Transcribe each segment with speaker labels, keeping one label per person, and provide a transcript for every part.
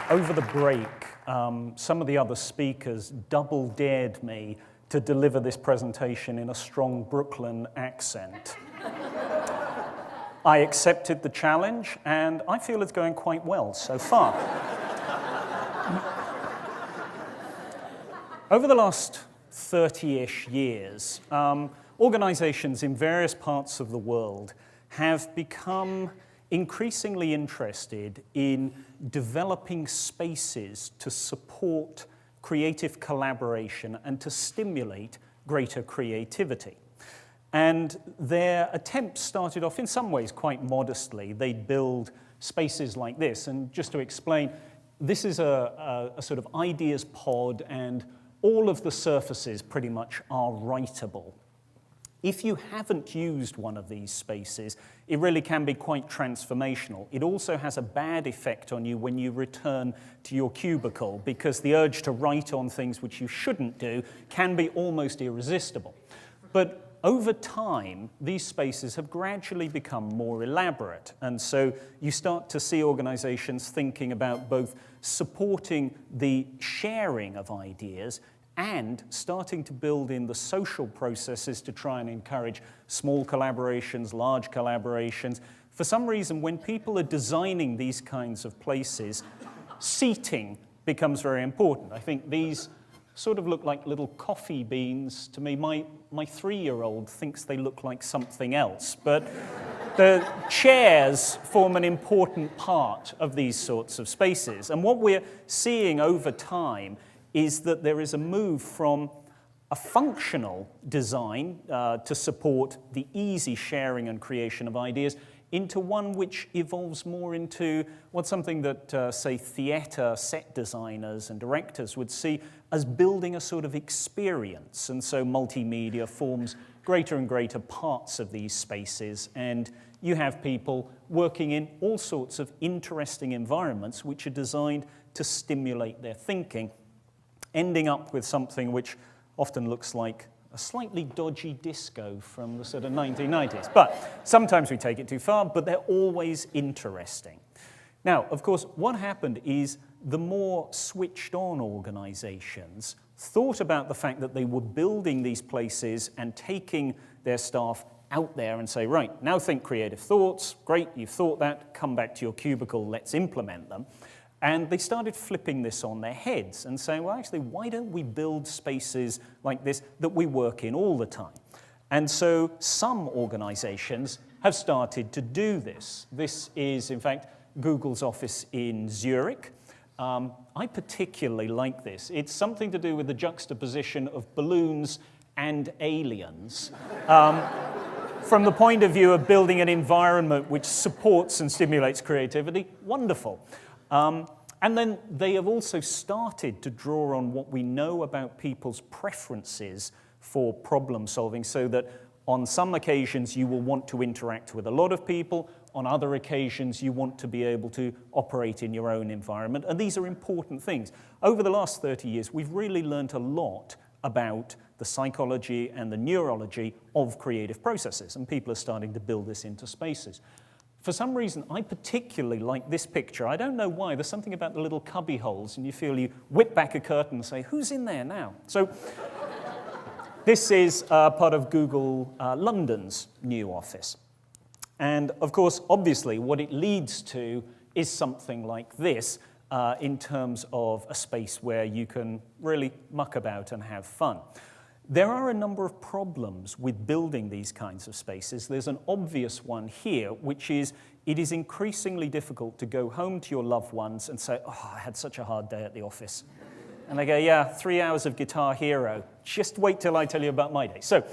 Speaker 1: Over the break, some of the other speakers double-dared me to deliver this presentation in a strong Brooklyn accent. I accepted the challenge, and I feel it's going quite well so far. Over the last 30-ish years, organizations in various parts of the world have become increasingly interested in developing spaces to support creative collaboration and to stimulate greater creativity. And their attempts started off in some ways quite modestly. They'd build spaces like this. And just to explain, this is a sort of ideas pod, and all of the surfaces pretty much are writable. If you haven't used one of these spaces, it really can be quite transformational. It also has a bad effect on you when you return to your cubicle, because the urge to write on things which you shouldn't do can be almost irresistible. But over time, these spaces have gradually become more elaborate. And so you start to see organizations thinking about both supporting the sharing of ideas and starting to build in the social processes to try and encourage small collaborations, large collaborations. For some reason, when people are designing these kinds of places, seating becomes very important. I think these sort of look like little coffee beans to me. My 3-year-old thinks they look like something else, but the chairs form an important part of these sorts of spaces. And what we're seeing over time is that there is a move from a functional design to support the easy sharing and creation of ideas into one which evolves more into what's something that, say, theatre set designers and directors would see as building a sort of experience. And so multimedia forms greater and greater parts of these spaces, and you have people working in all sorts of interesting environments which are designed to stimulate their thinking, ending up with something which often looks like a slightly dodgy disco from the sort of 1990s. But sometimes we take it too far, but they're always interesting. Now, of course, what happened is the more switched-on organizations thought about the fact that they were building these places and taking their staff out there and say, right, now think creative thoughts. Great, you've thought that. Come back to your cubicle. Let's implement them. And they started flipping this on their heads and saying, well, actually, why don't we build spaces like this that we work in all the time? And so some organizations have started to do this. This is, in fact, Google's office in Zurich. I particularly like this. It's something to do with the juxtaposition of balloons and aliens. From the point of view of building an environment which supports and stimulates creativity, wonderful. And then they have also started to draw on what we know about people's preferences for problem solving, so that on some occasions you will want to interact with a lot of people, on other occasions you want to be able to operate in your own environment, and these are important things. Over the last 30 years, we've really learned a lot about the psychology and the neurology of creative processes, and people are starting to build this into spaces. For some reason, I particularly like this picture. I don't know why. There's something about the little cubby holes, and you feel you whip back a curtain and say, who's in there now? So this is part of Google London's new office. And of course, obviously, what it leads to is something like this in terms of a space where you can really muck about and have fun. There are a number of problems with building these kinds of spaces. There's an obvious one here, which is it is increasingly difficult to go home to your loved ones and say, oh, I had such a hard day at the office. And they go, yeah, 3 hours of Guitar Hero. Just wait till I tell you about my day. So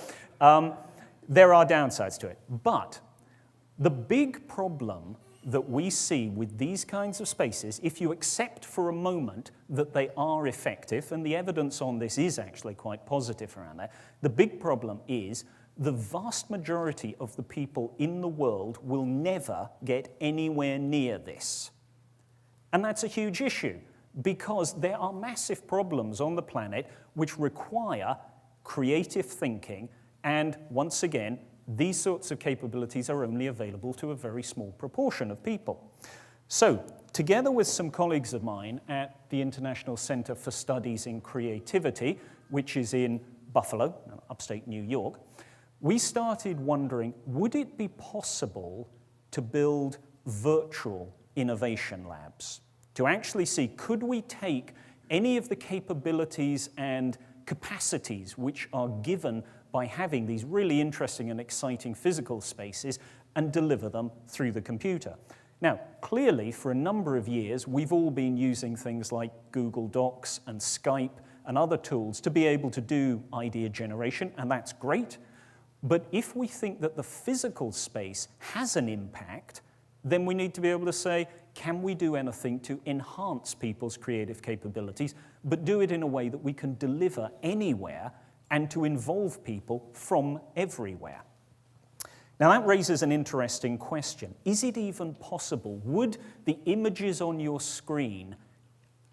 Speaker 1: there are downsides to it. But the big problem that we see with these kinds of spaces, if you accept for a moment that they are effective, and the evidence on this is actually quite positive around that, the big problem is the vast majority of the people in the world will never get anywhere near this. And that's a huge issue, because there are massive problems on the planet which require creative thinking, and once again, these sorts of capabilities are only available to a very small proportion of people. So, together with some colleagues of mine at the International Center for Studies in Creativity, which is in Buffalo, upstate New York, we started wondering, would it be possible to build virtual innovation labs? To actually see, could we take any of the capabilities and capacities which are given by having these really interesting and exciting physical spaces and deliver them through the computer? Now, clearly, for a number of years, we've all been using things like Google Docs and Skype and other tools to be able to do idea generation, and that's great. But if we think that the physical space has an impact, then we need to be able to say, can we do anything to enhance people's creative capabilities, but do it in a way that we can deliver anywhere and to involve people from everywhere? Now that raises an interesting question. Is it even possible? Would the images on your screen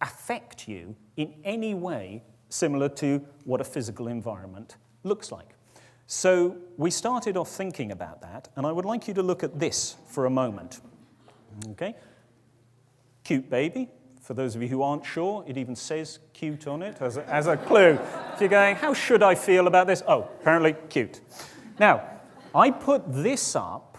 Speaker 1: affect you in any way similar to what a physical environment looks like? So we started off thinking about that, and I would like you to look at this for a moment. Okay? Cute baby. For those of you who aren't sure, it even says cute on it as a clue. If you're going, how should I feel about this? Oh, apparently cute. Now, I put this up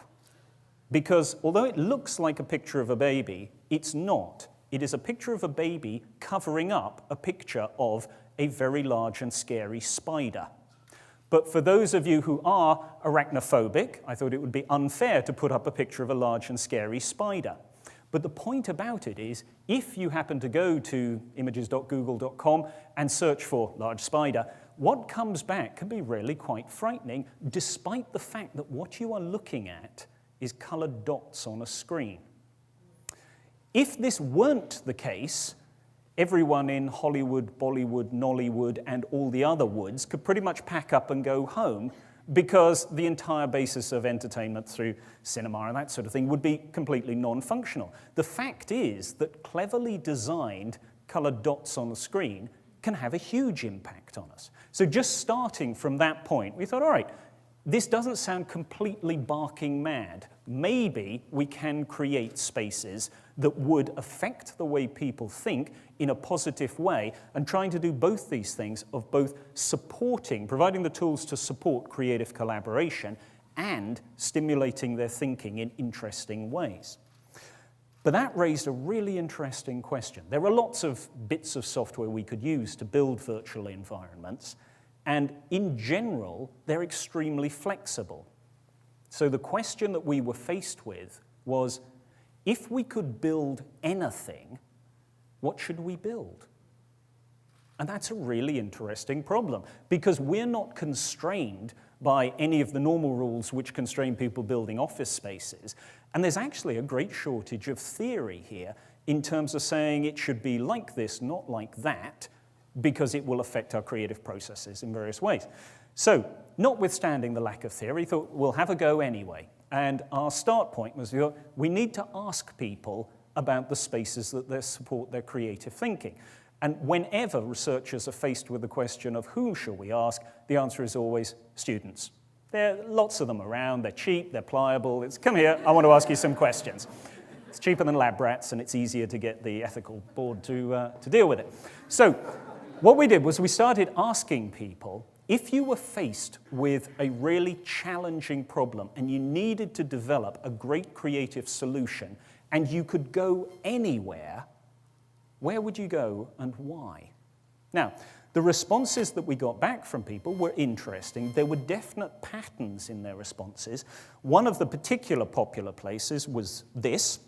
Speaker 1: because although it looks like a picture of a baby, it's not. It is a picture of a baby covering up a picture of a very large and scary spider. But for those of you who are arachnophobic, I thought it would be unfair to put up a picture of a large and scary spider. But the point about it is, if you happen to go to images.google.com and search for large spider, what comes back can be really quite frightening, despite the fact that what you are looking at is colored dots on a screen. If this weren't the case, everyone in Hollywood, Bollywood, Nollywood, and all the other woods could pretty much pack up and go home, because the entire basis of entertainment through cinema and that sort of thing would be completely non-functional. The fact is that cleverly designed colored dots on the screen can have a huge impact on us. So just starting from that point, we thought, all right, this doesn't sound completely barking mad. Maybe we can create spaces that would affect the way people think in a positive way, and trying to do both these things of both supporting, providing the tools to support creative collaboration and stimulating their thinking in interesting ways. But that raised a really interesting question. There are lots of bits of software we could use to build virtual environments, and in general, they're extremely flexible. So the question that we were faced with was, if we could build anything, what should we build? And that's a really interesting problem, because we're not constrained by any of the normal rules which constrain people building office spaces. And there's actually a great shortage of theory here in terms of saying it should be like this, not like that, because it will affect our creative processes in various ways. So, notwithstanding the lack of theory, thought we'll have a go anyway. And our start point was we need to ask people about the spaces that they support their creative thinking. And whenever researchers are faced with the question of who shall we ask, the answer is always students. There are lots of them around, they're cheap, they're pliable. It's, come here, I want to ask you some questions. It's cheaper than lab rats, and it's easier to get the ethical board to deal with it. So what we did was we started asking people, if you were faced with a really challenging problem and you needed to develop a great creative solution and you could go anywhere, where would you go and why? Now, the responses that we got back from people were interesting. There were definite patterns in their responses. One of the particular popular places was this.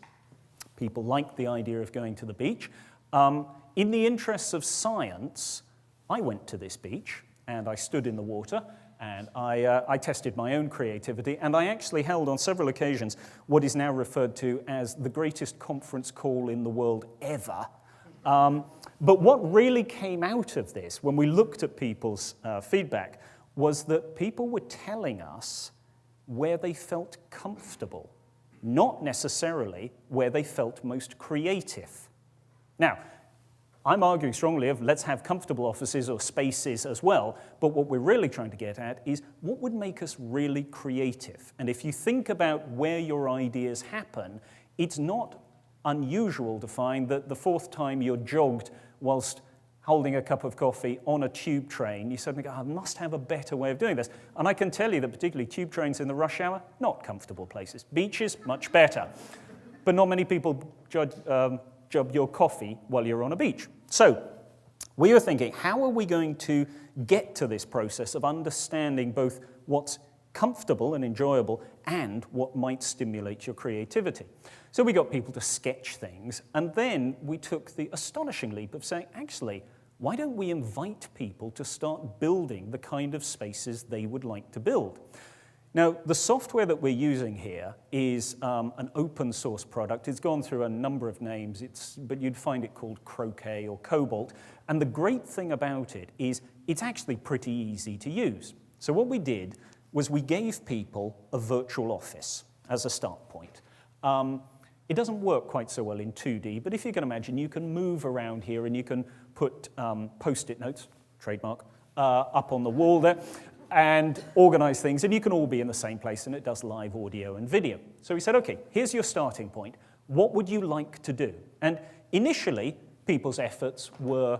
Speaker 1: People liked the idea of going to the beach. In the interests of science, I went to this beach and I stood in the water and I tested my own creativity, and I actually held on several occasions what is now referred to as the greatest conference call in the world ever. But what really came out of this, when we looked at people's feedback, was that people were telling us where they felt comfortable, not necessarily where they felt most creative. Now, I'm arguing strongly of let's have comfortable offices or spaces as well, but what we're really trying to get at is what would make us really creative? And if you think about where your ideas happen, it's not unusual to find that the fourth time you're jogged whilst holding a cup of coffee on a tube train, you suddenly go, I must have a better way of doing this. And I can tell you that particularly tube trains in the rush hour, not comfortable places. Beaches, much better. But not many people job your coffee while you're on a beach. So we were thinking, how are we going to get to this process of understanding both what's comfortable and enjoyable and what might stimulate your creativity? So we got people to sketch things, and then we took the astonishing leap of saying, actually, why don't we invite people to start building the kind of spaces they would like to build? Now, the software that we're using here is an open source product. It's gone through a number of names, but you'd find it called Croquet or Cobalt. And the great thing about it is it's actually pretty easy to use. So what we did was we gave people a virtual office as a start point. It doesn't work quite so well in 2D, but if you can imagine, you can move around here and you can put post-it notes, trademark, up on the wall there, and organize things, and you can all be in the same place, and it does live audio and video. So we said, okay, here's your starting point. What would you like to do? And initially, people's efforts were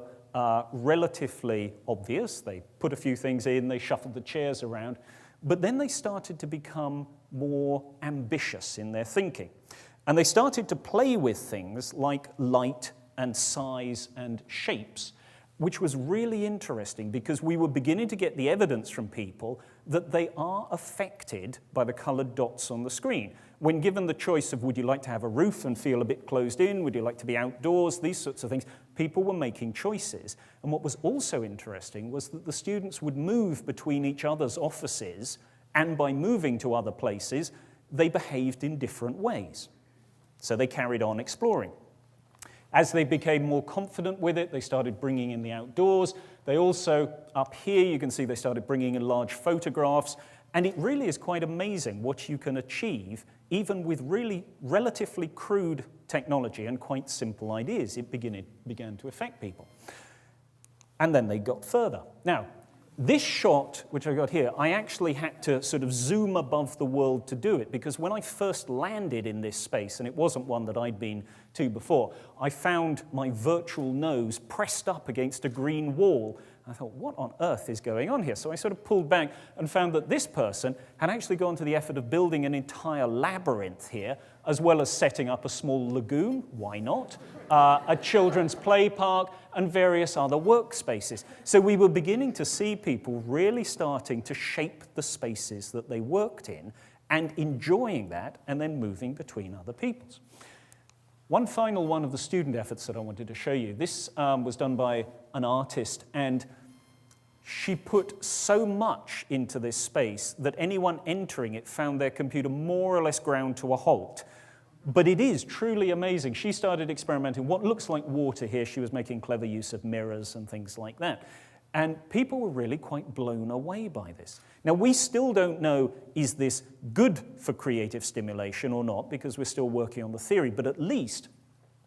Speaker 1: relatively obvious. They put a few things in, they shuffled the chairs around, but then they started to become more ambitious in their thinking. And they started to play with things like light and size and shapes, which was really interesting because we were beginning to get the evidence from people that they are affected by the colored dots on the screen. When given the choice of would you like to have a roof and feel a bit closed in, would you like to be outdoors, these sorts of things, people were making choices. And what was also interesting was that the students would move between each other's offices, and by moving to other places, they behaved in different ways. So they carried on exploring. As they became more confident with it, they started bringing in the outdoors. They also, up here, you can see they started bringing in large photographs. And it really is quite amazing what you can achieve, even with really relatively crude technology and quite simple ideas. It began to affect people. And then they got further. Now, this shot, which I got here, I actually had to sort of zoom above the world to do it, because when I first landed in this space, and it wasn't one that I'd been to before, I found my virtual nose pressed up against a green wall. I thought, what on earth is going on here? So I sort of pulled back and found that this person had actually gone to the effort of building an entire labyrinth here, as well as setting up a small lagoon, why not, a children's play park, and various other workspaces. So we were beginning to see people really starting to shape the spaces that they worked in and enjoying that and then moving between other people's. One final one of the student efforts that I wanted to show you. This was done by an artist, and she put so much into this space that anyone entering it found their computer more or less ground to a halt. But it is truly amazing. She started experimenting. What looks like water here, she was making clever use of mirrors and things like that. And people were really quite blown away by this. Now, we still don't know, is this good for creative stimulation or not, because we're still working on the theory, but at least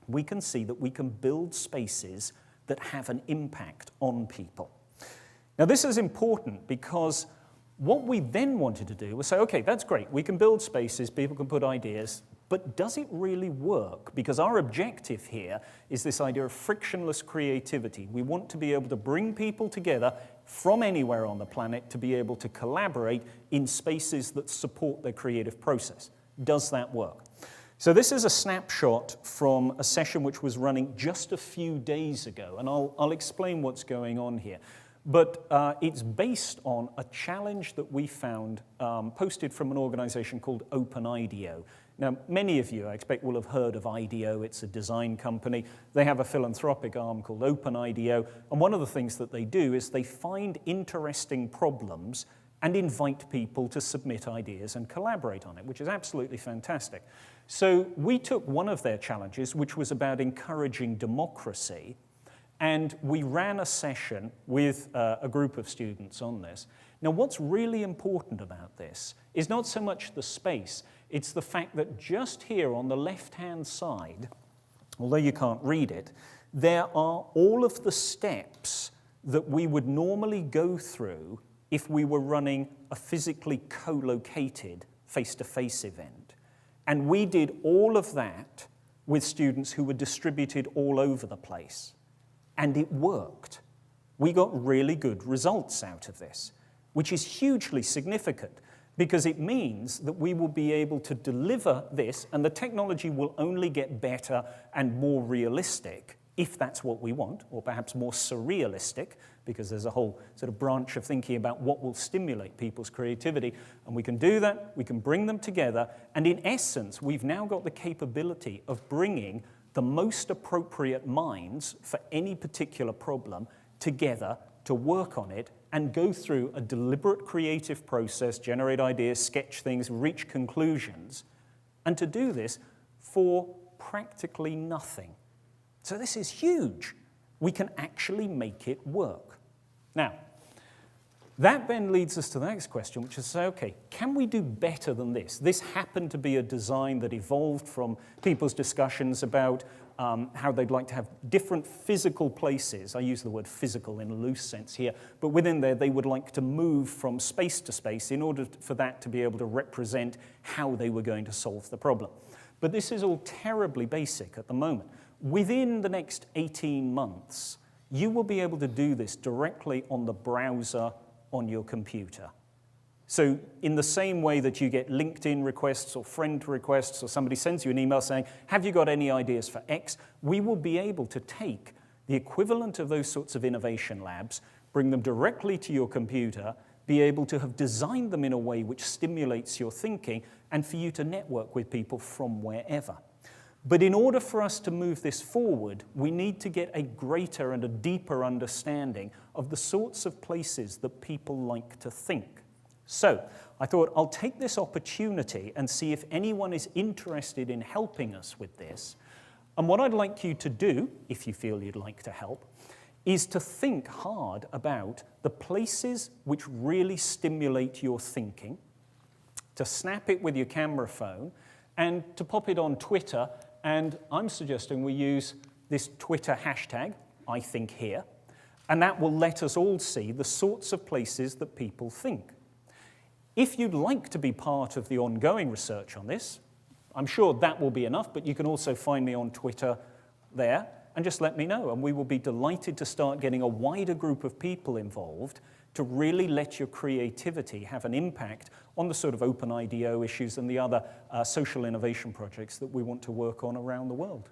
Speaker 1: we can see that we can build spaces that have an impact on people. Now, this is important because what we then wanted to do was say, okay, that's great. We can build spaces, people can put ideas, but does it really work? Because our objective here is this idea of frictionless creativity. We want to be able to bring people together from anywhere on the planet to be able to collaborate in spaces that support their creative process. Does that work? So this is a snapshot from a session which was running just a few days ago, and I'll explain what's going on here. But it's based on a challenge that we found posted from an organization called OpenIDEO. Now, many of you, I expect, will have heard of IDEO. It's a design company. They have a philanthropic arm called OpenIDEO, and one of the things that they do is they find interesting problems and invite people to submit ideas and collaborate on it, which is absolutely fantastic. So we took one of their challenges, which was about encouraging democracy, and we ran a session with a group of students on this. Now, what's really important about this is not so much the space, it's the fact that just here on the left-hand side, although you can't read it, there are all of the steps that we would normally go through if we were running a physically co-located face-to-face event. And we did all of that with students who were distributed all over the place. And it worked. We got really good results out of this, which is hugely significant because it means that we will be able to deliver this, and the technology will only get better and more realistic if that's what we want, or perhaps more surrealistic, because there's a whole sort of branch of thinking about what will stimulate people's creativity. And we can do that, we can bring them together, and in essence, we've now got the capability of bringing the most appropriate minds for any particular problem together to work on it and go through a deliberate creative process, generate ideas, sketch things, reach conclusions, and to do this for practically nothing. So this is huge. We can actually make it work. Now, that then leads us to the next question, which is to say, okay, can we do better than this? This happened to be a design that evolved from people's discussions about how they'd like to have different physical places. I use the word physical in a loose sense here, but within there they would like to move from space to space in order for that to be able to represent how they were going to solve the problem. But this is all terribly basic at the moment. Within the next 18 months, you will be able to do this directly on the browser on your computer. So in the same way that you get LinkedIn requests or friend requests, or somebody sends you an email saying, have you got any ideas for X? We will be able to take the equivalent of those sorts of innovation labs, bring them directly to your computer, be able to have designed them in a way which stimulates your thinking, and for you to network with people from wherever. But in order for us to move this forward, we need to get a greater and a deeper understanding of the sorts of places that people like to think. So I thought I'll take this opportunity and see if anyone is interested in helping us with this. And what I'd like you to do, if you feel you'd like to help, is to think hard about the places which really stimulate your thinking, to snap it with your camera phone, and to pop it on Twitter. And I'm suggesting we use this Twitter hashtag, #IThinkHere, and that will let us all see the sorts of places that people think. If you'd like to be part of the ongoing research on this, I'm sure that will be enough, but you can also find me on Twitter there, and just let me know, and we will be delighted to start getting a wider group of people involved to really let your creativity have an impact on the sort of open IDO issues and the other social innovation projects that we want to work on around the world.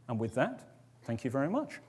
Speaker 1: And with that, thank you very much.